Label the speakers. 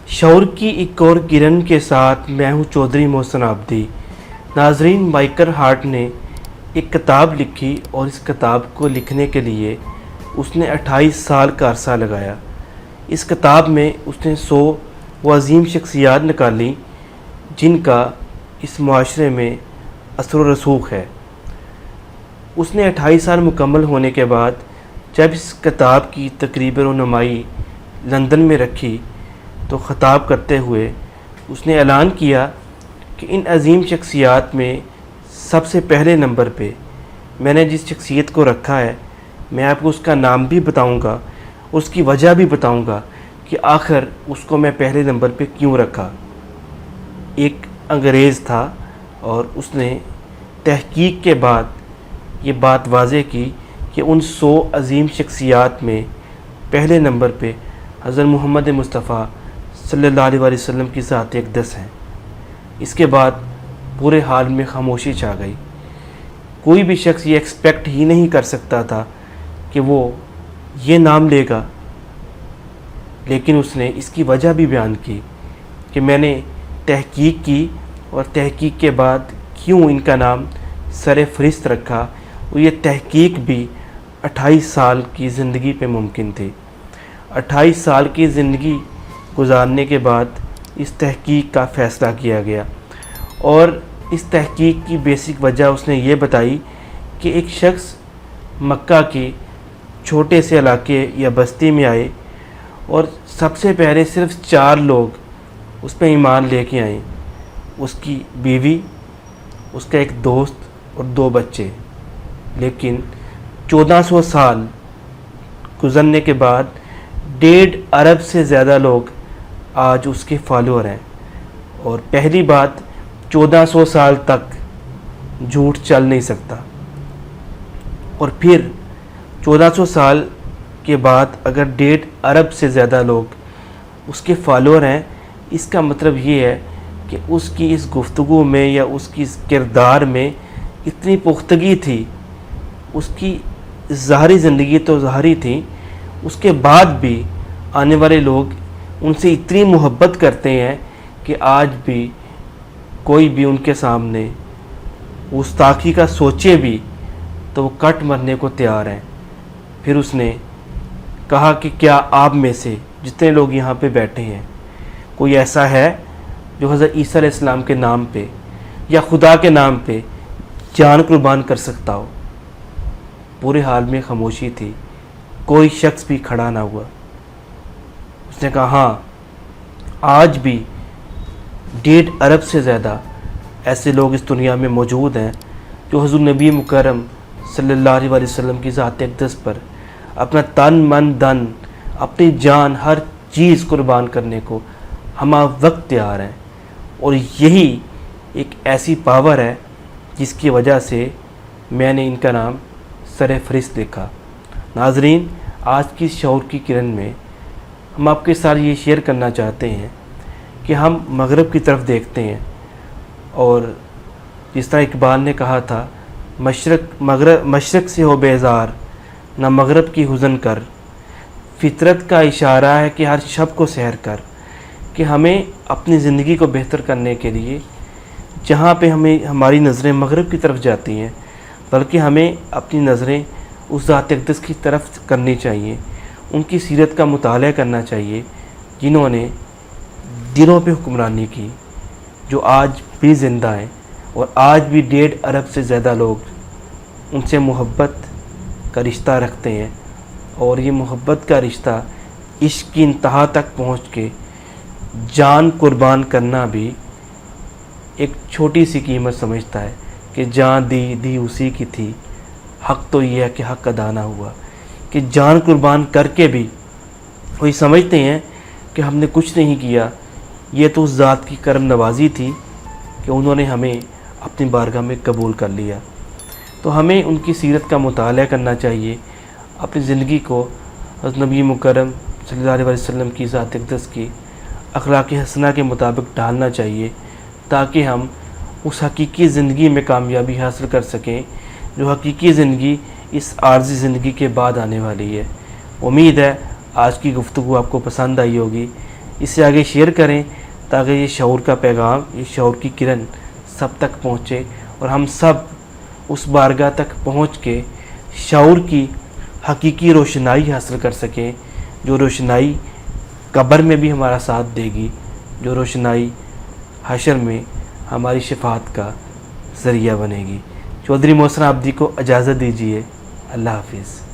Speaker 1: شعور کی ایک اور کرن کے ساتھ میں ہوں چودھری محسن عابدی۔ ناظرین، مائیکل ہارٹ نے ایک کتاب لکھی اور اس کتاب کو لکھنے کے لیے اس نے 28 سال کا عرصہ لگایا۔ اس کتاب میں اس نے 100 وہ عظیم شخصیات نکالی جن کا اس معاشرے میں اثر و رسوخ ہے۔ اس نے 28 سال مکمل ہونے کے بعد جب اس کتاب کی تقریب رونمائی لندن میں رکھی تو خطاب کرتے ہوئے اس نے اعلان کیا کہ ان عظیم شخصیات میں سب سے پہلے نمبر پہ میں نے جس شخصیت کو رکھا ہے، میں آپ کو اس کا نام بھی بتاؤں گا، اس کی وجہ بھی بتاؤں گا کہ آخر اس کو میں پہلے نمبر پہ کیوں رکھا۔ ایک انگریز تھا اور اس نے تحقیق کے بعد یہ بات واضح کی کہ ان 100 عظیم شخصیات میں پہلے نمبر پہ حضرت محمد مصطفیٰ صلی اللہ علیہ وسلم کی ذات اقدس ہیں۔ اس کے بعد پورے حال میں خاموشی چھا گئی۔ کوئی بھی شخص یہ ایکسپیکٹ ہی نہیں کر سکتا تھا کہ وہ یہ نام لے گا، لیکن اس نے اس کی وجہ بھی بیان کی کہ میں نے تحقیق کی اور تحقیق کے بعد کیوں ان کا نام سر فہرست رکھا، اور یہ تحقیق بھی 28 سال کی زندگی پہ ممکن تھی۔ 28 سال کی زندگی گزارنے کے بعد اس تحقیق کا فیصلہ کیا گیا، اور اس تحقیق کی بیسک وجہ اس نے یہ بتائی کہ ایک شخص مکہ کے چھوٹے سے علاقے یا بستی میں آئے اور سب سے پہلے صرف 4 لوگ اس پہ ایمان لے کے آئیں، اس کی بیوی، اس کا ایک دوست اور 2 بچے۔ لیکن 1400 سال گزرنے کے بعد 1.5 ارب سے زیادہ لوگ آج اس کے فالوور ہیں، اور پہلی بات 1400 سال تک جھوٹ چل نہیں سکتا، اور پھر 1400 سال کے بعد اگر 1.5 ارب سے زیادہ لوگ اس کے فالوور ہیں، اس کا مطلب یہ ہے کہ اس کی اس گفتگو میں یا اس کی اس کردار میں اتنی پختگی تھی، اس کی ظاہری زندگی تو ظاہری تھی، اس کے بعد بھی آنے والے لوگ ان سے اتنی محبت کرتے ہیں کہ آج بھی کوئی بھی ان کے سامنے گستاخی کا سوچے بھی تو وہ کٹ مرنے کو تیار ہیں۔ پھر اس نے کہا کہ کیا آپ میں سے جتنے لوگ یہاں پہ بیٹھے ہیں کوئی ایسا ہے جو حضرت عیسیٰ علیہ السلام کے نام پہ یا خدا کے نام پہ جان قربان کر سکتا ہو؟ پورے حال میں خاموشی تھی، کوئی شخص بھی کھڑا نہ ہوا۔ اس نے کہا ہاں، آج بھی 1.5 ارب سے زیادہ ایسے لوگ اس دنیا میں موجود ہیں جو حضور نبی مکرم صلی اللہ علیہ وسلم کی ذات اقدس پر اپنا تن من دن، اپنی جان، ہر چیز قربان کرنے کو ہمہ وقت تیار ہیں، اور یہی ایک ایسی پاور ہے جس کی وجہ سے میں نے ان کا نام سر فہرست لکھا۔ ناظرین، آج کی شعور کی کرن میں ہم آپ کے ساتھ یہ شیئر کرنا چاہتے ہیں کہ ہم مغرب کی طرف دیکھتے ہیں، اور جس طرح اقبال نے کہا تھا، مشرق سے ہو بیزار نہ مغرب کی حزن کر، فطرت کا اشارہ ہے کہ ہر شب کو سحر کر، کہ ہمیں اپنی زندگی کو بہتر کرنے کے لیے جہاں پہ ہماری نظریں مغرب کی طرف جاتی ہیں، بلکہ ہمیں اپنی نظریں اس ذات اقدس کی طرف کرنی چاہیے، ان کی سیرت کا مطالعہ کرنا چاہیے جنہوں نے دلوں پہ حکمرانی کی، جو آج بھی زندہ ہیں، اور آج بھی 1.5 ارب سے زیادہ لوگ ان سے محبت کا رشتہ رکھتے ہیں، اور یہ محبت کا رشتہ عشق کی انتہا تک پہنچ کے جان قربان کرنا بھی ایک چھوٹی سی قیمت سمجھتا ہے کہ جان دی اسی کی تھی، حق تو یہ ہے کہ حق ادا نہ ہوا، کہ جان قربان کر کے بھی وہی سمجھتے ہیں کہ ہم نے کچھ نہیں کیا، یہ تو اس ذات کی کرم نوازی تھی کہ انہوں نے ہمیں اپنی بارگاہ میں قبول کر لیا۔ تو ہمیں ان کی سیرت کا مطالعہ کرنا چاہیے، اپنی زندگی کو حضرت نبی مکرم صلی اللہ علیہ وسلم کی ذات اقدس کی اخلاق حسنہ کے مطابق ڈھالنا چاہیے، تاکہ ہم اس حقیقی زندگی میں کامیابی حاصل کر سکیں جو حقیقی زندگی اس عارضی زندگی کے بعد آنے والی ہے۔ امید ہے آج کی گفتگو آپ کو پسند آئی ہوگی۔ اسے آگے شیئر کریں تاکہ یہ شعور کا پیغام، یہ شعور کی کرن سب تک پہنچے اور ہم سب اس بارگاہ تک پہنچ کے شعور کی حقیقی روشنائی حاصل کر سکیں، جو روشنائی قبر میں بھی ہمارا ساتھ دے گی، جو روشنائی حشر میں ہماری شفاعت کا ذریعہ بنے گی۔ چودھری محسن عابدی کو اجازت دیجیے۔ اللہ حافظ۔